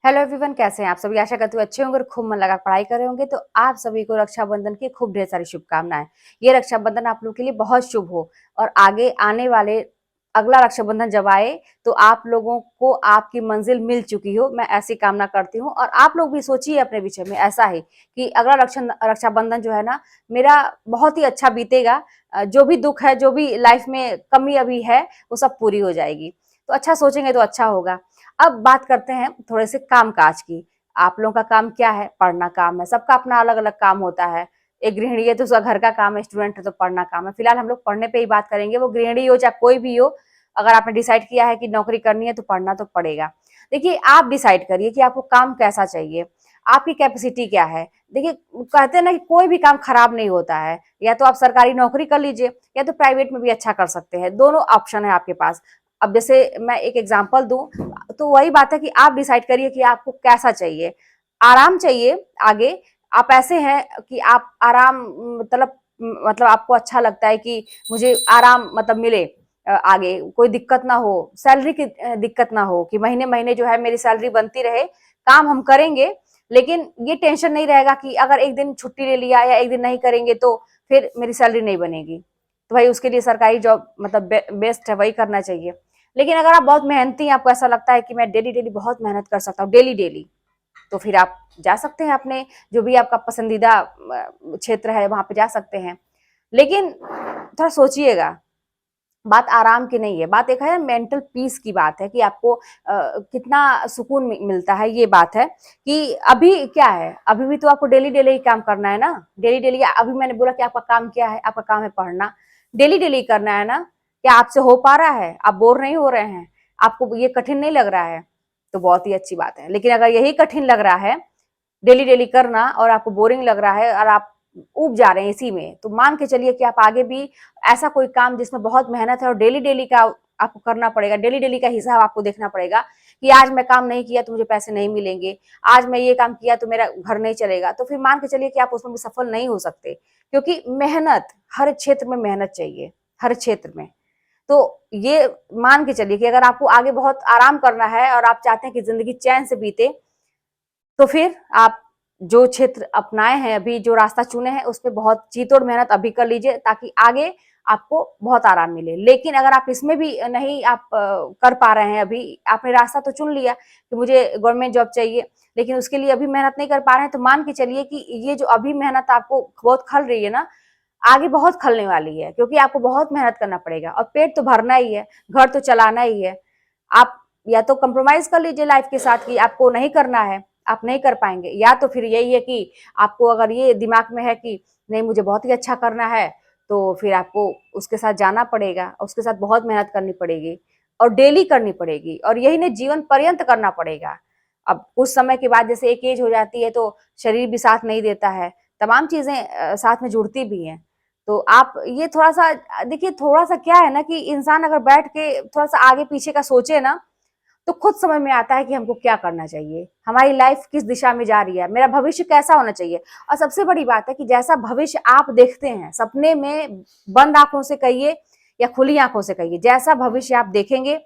Hello everyone, कैसे हैं आप सभी। आशा करती हूँ अच्छे होंगे और खूब मन लगा पढ़ाई कर रहे होंगे। तो आप सभी को रक्षाबंधन की खूब ढेर सारी शुभकामनाएं। ये रक्षाबंधन आप लोगों के लिए बहुत शुभ हो और आगे आने वाले अगला रक्षाबंधन जब आए तो आप लोगों को आपकी मंजिल मिल चुकी हो, मैं ऐसी कामना करती हूँ। और आप लोग भी सोचिए अपने विषय में ऐसा है कि अगला रक्षाबंधन जो है ना, मेरा बहुत ही अच्छा बीतेगा। जो भी दुख है, जो भी लाइफ में कमी अभी है, वो सब पूरी हो जाएगी। तो अच्छा सोचेंगे तो अच्छा होगा। अब बात करते हैं थोड़े से काम काज की। आप लोगों का काम क्या है? पढ़ना काम है। सबका अपना अलग अलग काम होता है। एक गृहिणी है तो उसका घर का काम है, स्टूडेंट है तो पढ़ना काम है। फिलहाल हम लोग पढ़ने पे ही बात करेंगे, वो गृहिणी हो चाहे कोई भी हो। अगर आपने डिसाइड किया है कि नौकरी करनी है तो पढ़ना तो पड़ेगा। देखिए, आप डिसाइड करिए कि आपको काम कैसा चाहिए, आपकी कैपेसिटी क्या है। देखिए, कहते हैं ना कि कोई भी काम खराब नहीं होता है। या तो आप सरकारी नौकरी कर लीजिए या तो प्राइवेट में भी अच्छा कर सकते हैं, दोनों ऑप्शन है आपके पास। अब जैसे मैं एक एग्जांपल दूं तो वही बात है कि आप डिसाइड करिए कि आपको कैसा चाहिए। आराम चाहिए आगे, आप ऐसे हैं कि आप आराम मतलब आपको अच्छा लगता है कि मुझे आराम मतलब मिले, आगे कोई दिक्कत ना हो, सैलरी की दिक्कत ना हो कि महीने महीने जो है मेरी सैलरी बनती रहे। काम हम करेंगे लेकिन ये टेंशन नहीं रहेगा कि अगर एक दिन छुट्टी ले लिया या एक दिन नहीं करेंगे तो फिर मेरी सैलरी नहीं बनेगी। तो भाई उसके लिए सरकारी जॉब मतलब बेस्ट है, वही करना चाहिए। लेकिन अगर आप बहुत मेहनती हैं, आपको ऐसा लगता है कि मैं डेली डेली बहुत मेहनत कर सकता हूँ डेली डेली, तो फिर आप जा सकते हैं अपने जो भी आपका पसंदीदा क्षेत्र है वहां पे जा सकते हैं। लेकिन थोड़ा सोचिएगा, बात आराम की नहीं है, बात एक है मेंटल पीस की बात है कि आपको कितना सुकून मिलता है। ये बात है कि अभी क्या है, अभी भी तो आपको डेली डेली ही काम करना है ना। डेली डेली अभी मैंने बोला कि आपका काम क्या है, आपका काम है पढ़ना। डेली डेली करना है ना। क्या आपसे हो पा रहा है? आप बोर नहीं हो रहे हैं? आपको ये कठिन नहीं लग रहा है? तो बहुत ही अच्छी बात है। लेकिन अगर यही कठिन लग रहा है डेली डेली करना और आपको बोरिंग लग रहा है और आप ऊब जा रहे हैं इसी में, तो मान के चलिए कि आप आगे भी ऐसा कोई काम जिसमें बहुत मेहनत है और डेली डेली का आपको करना पड़ेगा, डेली डेली का हिसाब आपको देखना पड़ेगा कि आज मैं काम नहीं किया तो मुझे पैसे नहीं मिलेंगे, आज मैं ये काम किया तो मेरा घर नहीं चलेगा, तो फिर मान के चलिए कि आप उसमें भी सफल नहीं हो सकते। क्योंकि मेहनत हर क्षेत्र में मेहनत चाहिए, हर क्षेत्र में। तो ये मान के चलिए कि अगर आपको आगे बहुत आराम करना है और आप चाहते हैं कि जिंदगी चैन से बीते, तो फिर आप जो क्षेत्र अपनाए हैं, अभी जो रास्ता चुने हैं, उस पर बहुत जीतोड़ मेहनत अभी कर लीजिए ताकि आगे आपको बहुत आराम मिले। लेकिन अगर आप इसमें भी नहीं आप कर पा रहे हैं, अभी आपने रास्ता तो चुन लिया कि मुझे गवर्नमेंट जॉब चाहिए, लेकिन उसके लिए अभी मेहनत नहीं कर पा रहे हैं, तो मान के चलिए कि ये जो अभी मेहनत आपको बहुत खल रही है ना, आगे बहुत खलने वाली है। क्योंकि आपको बहुत मेहनत करना पड़ेगा और पेट तो भरना ही है, घर तो चलाना ही है। आप या तो कंप्रोमाइज कर लीजिए लाइफ के साथ कि आपको नहीं करना है, आप नहीं कर पाएंगे, या तो फिर यही है कि आपको अगर ये दिमाग में है कि नहीं मुझे बहुत ही अच्छा करना है, तो फिर आपको उसके साथ जाना पड़ेगा, उसके साथ बहुत मेहनत करनी पड़ेगी और डेली करनी पड़ेगी और यही नहीं जीवन पर्यंत करना पड़ेगा। अब कुछ समय के बाद जैसे एक एज हो जाती है तो शरीर भी साथ नहीं देता है, तमाम चीजें साथ में जुड़ती भी हैं। तो आप ये थोड़ा सा देखिए, थोड़ा सा क्या है ना कि इंसान अगर बैठ के थोड़ा सा आगे पीछे का सोचे ना, तो खुद समझ में आता है कि हमको क्या करना चाहिए, हमारी लाइफ किस दिशा में जा रही है, मेरा भविष्य कैसा होना चाहिए। और सबसे बड़ी बात है कि जैसा भविष्य आप देखते हैं सपने में, बंद आंखों से कहिए या खुली आंखों से कहिए, जैसा भविष्य आप देखेंगे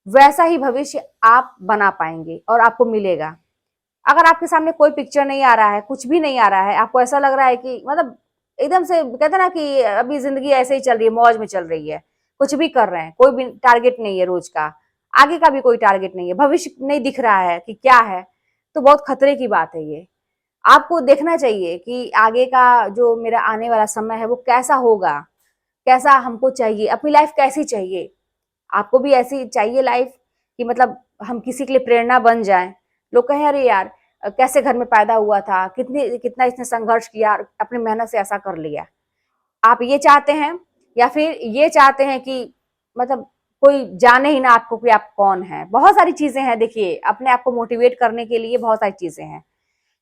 वैसा ही भविष्य आप बना पाएंगे और आपको मिलेगा। अगर आपके सामने कोई पिक्चर नहीं आ रहा है, कुछ भी नहीं आ रहा है, आपको ऐसा लग रहा है कि मतलब एकदम से कहते हैं ना कि अभी जिंदगी ऐसे ही चल रही है, मौज में चल रही है, कुछ भी कर रहे हैं, कोई भी टारगेट नहीं है रोज का, आगे का भी कोई टारगेट नहीं है, भविष्य नहीं दिख रहा है कि क्या है, तो बहुत खतरे की बात है ये। आपको देखना चाहिए कि आगे का जो मेरा आने वाला समय है वो कैसा होगा, कैसा हमको चाहिए, अपनी लाइफ कैसी चाहिए। आपको भी ऐसी चाहिए लाइफ कि मतलब हम किसी के लिए प्रेरणा बन जाएं, लोग कहें अरे यार कैसे घर में पैदा हुआ था, कितनी कितना इसने संघर्ष किया, अपनी मेहनत से ऐसा कर लिया। आप ये चाहते हैं या फिर ये चाहते हैं कि मतलब कोई जाने ही ना आपको कि आप कौन हैं। बहुत सारी चीजें हैं, देखिए अपने आप को मोटिवेट करने के लिए बहुत सारी चीजें हैं,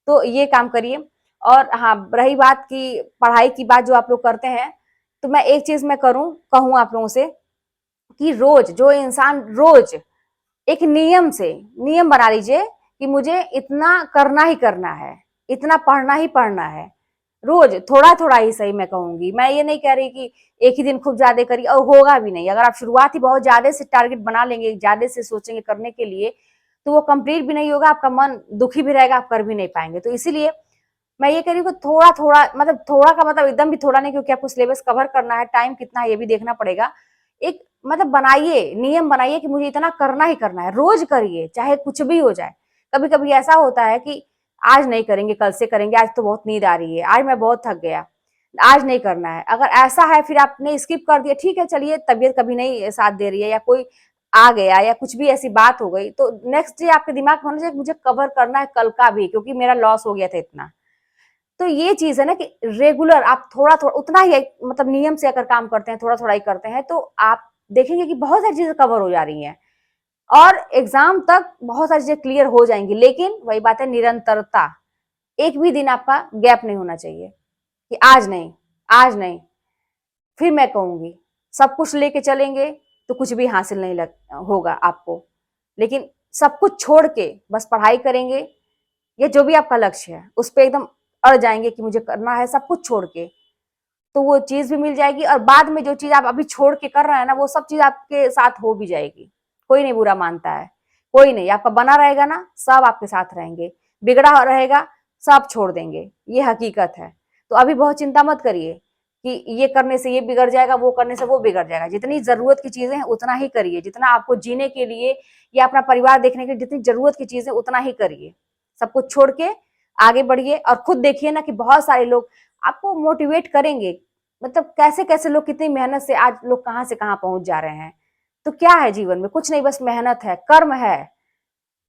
तो ये काम करिए। और हाँ, रही बात की पढ़ाई की बात जो आप लोग करते हैं, तो मैं एक चीज मैं कहूँ आप लोगों से कि रोज जो इंसान रोज एक नियम बना लीजिए कि मुझे इतना करना ही करना है, इतना पढ़ना ही पढ़ना है। रोज थोड़ा थोड़ा ही सही, मैं कहूंगी, मैं ये नहीं कह रही कि एक ही दिन खूब ज्यादा करिए, और होगा भी नहीं। अगर आप शुरुआत ही बहुत ज्यादा से टारगेट बना लेंगे, ज्यादा से सोचेंगे करने के लिए, तो वो कंप्लीट भी नहीं होगा, आपका मन दुखी भी रहेगा, आप कर भी नहीं पाएंगे। तो इसीलिए मैं ये कह रही हूँ कि थोड़ा थोड़ा, मतलब थोड़ा का मतलब एकदम भी थोड़ा नहीं, क्योंकि आपको सिलेबस कवर करना है, टाइम कितना है ये भी देखना पड़ेगा। एक मतलब बनाइए, नियम बनाइए कि मुझे इतना करना ही करना है, रोज करिए चाहे कुछ भी हो जाए। कभी कभी ऐसा होता है कि आज नहीं करेंगे, कल से करेंगे, आज तो बहुत नींद आ रही है, आज मैं बहुत थक गया, आज नहीं करना है। अगर ऐसा है फिर आपने स्किप कर दिया, ठीक है चलिए, तबीयत कभी नहीं साथ दे रही है या कोई आ गया या कुछ भी ऐसी बात हो गई, तो नेक्स्ट डे आपके दिमाग में होना चाहिए मुझे कवर करना है कल का भी, क्योंकि मेरा लॉस हो गया था इतना। तो ये चीज है ना कि रेगुलर आप थोड़ा थोड़ा उतना ही मतलब नियम से अगर काम करते हैं, थोड़ा थोड़ा ही करते हैं, तो आप देखेंगे कि बहुत सारी चीजें कवर हो जा रही हैं और एग्जाम तक बहुत सारी चीजें क्लियर हो जाएंगी। लेकिन वही बात है, निरंतरता, एक भी दिन आपका गैप नहीं होना चाहिए कि आज नहीं, आज नहीं, फिर मैं कहूंगी। सब कुछ लेके चलेंगे तो कुछ भी हासिल नहीं होगा आपको। लेकिन सब कुछ छोड़ के बस पढ़ाई करेंगे, या जो भी आपका लक्ष्य है उस पर एकदम अड़ जाएंगे कि मुझे करना है सब कुछ छोड़ के, तो वो चीज भी मिल जाएगी। और बाद में जो चीज आप अभी छोड़ के कर रहे हैं ना, वो सब चीज आपके साथ हो भी जाएगी। कोई नहीं बुरा मानता है, कोई नहीं, आपका बना रहेगा ना, सब आपके साथ रहेंगे, बिगड़ा रहेगा सब छोड़ देंगे, ये हकीकत है। तो अभी बहुत चिंता मत करिए कि ये करने से ये बिगड़ जाएगा, वो करने से वो बिगड़ जाएगा। जितनी जरूरत की चीजें हैं उतना ही करिए, जितना आपको जीने के लिए या अपना परिवार देखने के लिए जितनी जरूरत की चीजें उतना ही करिए। सब कुछ छोड़ के आगे बढ़िए और खुद देखिए ना कि बहुत सारे लोग आपको मोटिवेट करेंगे। मतलब कैसे कैसे लोग कितनी मेहनत से आज लोग कहाँ से कहाँ पहुंच जा रहे हैं। तो क्या है जीवन में, कुछ नहीं, बस मेहनत है, कर्म है।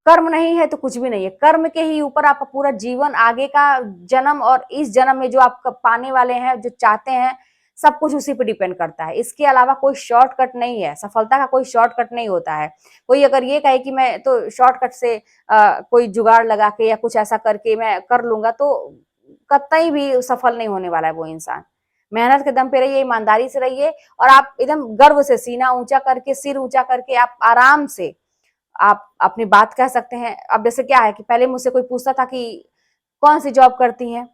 कर्म नहीं है तो कुछ भी नहीं है। कर्म के ही ऊपर आपका पूरा जीवन, आगे का जन्म और इस जन्म में जो आप पाने वाले हैं, जो चाहते हैं, सब कुछ उसी पे डिपेंड करता है। इसके अलावा कोई शॉर्टकट नहीं है, सफलता का कोई शॉर्टकट नहीं होता है। कोई अगर ये कहे कि मैं तो शॉर्टकट से कोई जुगाड़ लगा के या कुछ ऐसा करके मैं कर लूंगा, तो कतई भी सफल नहीं होने वाला है वो इंसान। मेहनत के दम पे रहिए, ईमानदारी से रहिए, और आप एकदम गर्व से सीना ऊंचा करके, सिर ऊंचा करके आप आराम से आप अपनी बात कह सकते हैं। अब जैसे क्या है कि पहले मुझसे कोई पूछता था कि कौन सी जॉब करती हैं,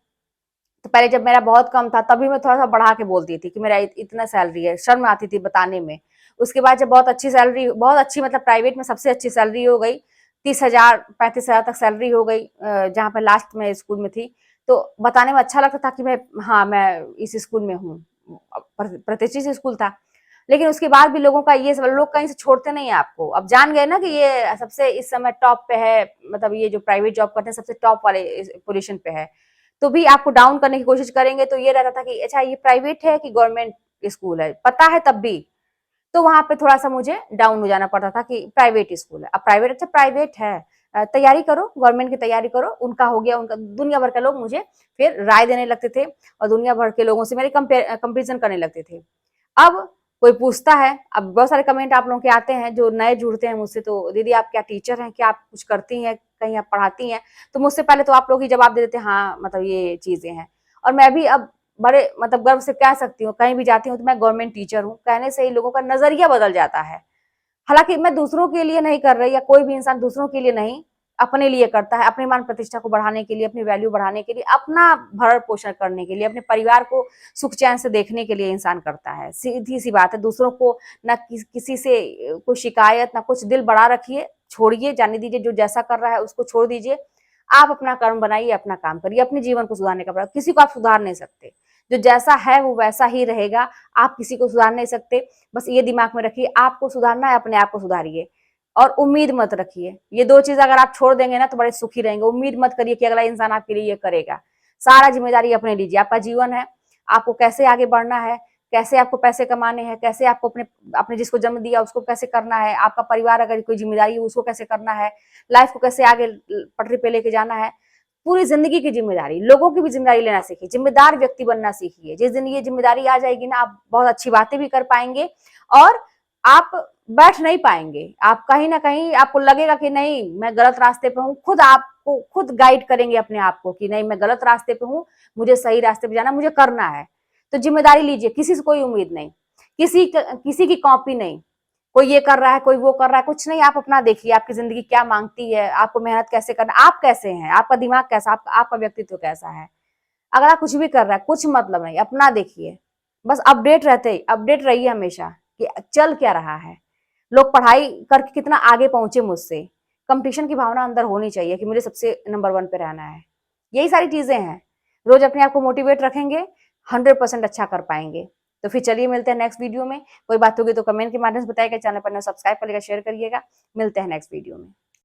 तो पहले जब मेरा बहुत कम था तभी मैं थोड़ा सा बढ़ा के बोलती थी कि मेरा इतना सैलरी है, शर्म आती थी बताने में। उसके बाद जब बहुत अच्छी सैलरी, बहुत अच्छी मतलब प्राइवेट में सबसे अच्छी सैलरी हो गई, 30,000 35,000 तक सैलरी हो गई, जहाँ पे लास्ट में स्कूल में थी, तो बताने में अच्छा लगता था कि मैं, हाँ मैं इस स्कूल में हूँ, प्रतिष्ठित स्कूल था। लेकिन उसके बाद भी लोगों का ये सब, लोग कहीं से छोड़ते नहीं है आपको। अब जान गए ना कि ये सबसे इस समय टॉप पे है, मतलब ये जो प्राइवेट जॉब करते हैं सबसे टॉप वाले पोजीशन पे है, तो भी आपको डाउन करने की कोशिश करेंगे। तो ये रहता था कि अच्छा ये प्राइवेट है कि गवर्नमेंट स्कूल है, पता है तब भी। तो वहां पे थोड़ा सा मुझे डाउन हो जाना पड़ता था कि प्राइवेट स्कूल है। अब प्राइवेट, अच्छा प्राइवेट है, तैयारी करो, गवर्नमेंट की तैयारी करो। उनका हो गया, उनका दुनिया भर के लोग मुझे फिर राय देने लगते थे और दुनिया भर के लोगों से मेरे कंपेरिजन करने लगते थे। अब कोई पूछता है, अब बहुत सारे कमेंट आप लोगों के आते हैं जो नए जुड़ते हैं मुझसे, तो दीदी आप क्या टीचर हैं, क्या आप कुछ करती हैं, कहीं आप पढ़ाती हैं? तो मुझसे पहले तो आप लोग ही जवाब दे देते हैं हाँ मतलब ये चीजें हैं। और मैं भी अब बड़े मतलब गर्व से कह सकती हूँ, कहीं भी जाती हूँ तो मैं गवर्नमेंट टीचर हूँ, कहने से ही लोगों का नजरिया बदल जाता है। हालांकि मैं दूसरों के लिए नहीं कर रही, या कोई भी इंसान दूसरों के लिए नहीं, अपने लिए करता है, अपनी मान प्रतिष्ठा को बढ़ाने के लिए, अपनी वैल्यू बढ़ाने के लिए, अपना भरण पोषण करने के लिए, अपने परिवार को सुख चैन से देखने के लिए इंसान करता है। सीधी सी बात है। दूसरों को ना किसी से कोई शिकायत ना कुछ, दिल बड़ा रखिए, छोड़िए, जाने दीजिए, जो जैसा कर रहा है उसको छोड़ दीजिए। आप अपना कर्म बनाइए, अपना काम करिए, अपने जीवन को सुधारने का प्रयास। किसी को आप सुधार नहीं सकते, जो जैसा है वो वैसा ही रहेगा। आप किसी को सुधार नहीं सकते। बस ये दिमाग में रखिए, आपको सुधारना है, अपने आप को सुधारिए। और उम्मीद मत रखिए, ये दो चीज अगर आप छोड़ देंगे ना तो बड़े सुखी रहेंगे। उम्मीद मत करिए कि अगला इंसान आपके लिए ये करेगा। सारा जिम्मेदारी अपने लीजिए, आपका जीवन है, आपको कैसे आगे बढ़ना है, कैसे आपको पैसे कमाने हैं, कैसे आपको अपने अपने जिसको जन्म दिया उसको कैसे करना है, आपका परिवार अगर कोई जिम्मेदारी है उसको कैसे करना है, लाइफ को कैसे आगे पटरी पे लेके जाना है। पूरी जिंदगी की जिम्मेदारी, लोगों की भी जिम्मेदारी लेना सीखिए, जिम्मेदार व्यक्ति बनना सीखिए। जिस दिन ये जिम्मेदारी आ जाएगी ना, आप बहुत अच्छी बातें भी कर पाएंगे और आप बैठ नहीं पाएंगे। आप कहीं ना कहीं आपको लगेगा कि नहीं मैं गलत रास्ते पे हूँ, खुद आपको खुद गाइड करेंगे अपने आप को कि नहीं मैं गलत रास्ते पे हूँ, मुझे सही रास्ते पे जाना, मुझे करना है। तो जिम्मेदारी लीजिए, किसी से कोई उम्मीद नहीं, किसी की कॉपी नहीं। कोई ये कर रहा है, कोई वो कर रहा है, कुछ नहीं। आप अपना देखिए, आपकी जिंदगी क्या मांगती है, आपको मेहनत कैसे करना, आप कैसे हैं, आपका दिमाग कैसा, आपका व्यक्तित्व कैसा है। अगर आप कुछ भी कर रहा है कुछ मतलब नहीं, अपना देखिए। बस अपडेट रहिए हमेशा कि चल क्या रहा है। लोग पढ़ाई करके कितना आगे पहुंचे मुझसे, कंपटीशन की भावना अंदर होनी चाहिए कि मुझे सबसे नंबर 1 पे रहना है। यही सारी चीज़ें हैं। रोज़ अपने आप को मोटिवेट रखेंगे, 100% अच्छा कर पाएँगे। तो फिर चलिए मिलते हैं नेक्स्ट वीडियो में। कोई बात होगी तो कमेंट के माध्यम से बताइएगा, चैनल पर नए सब्सक्राइब करिएगा, शेयर करिएगा। मिलते हैं नेक्स्ट वीडियो में।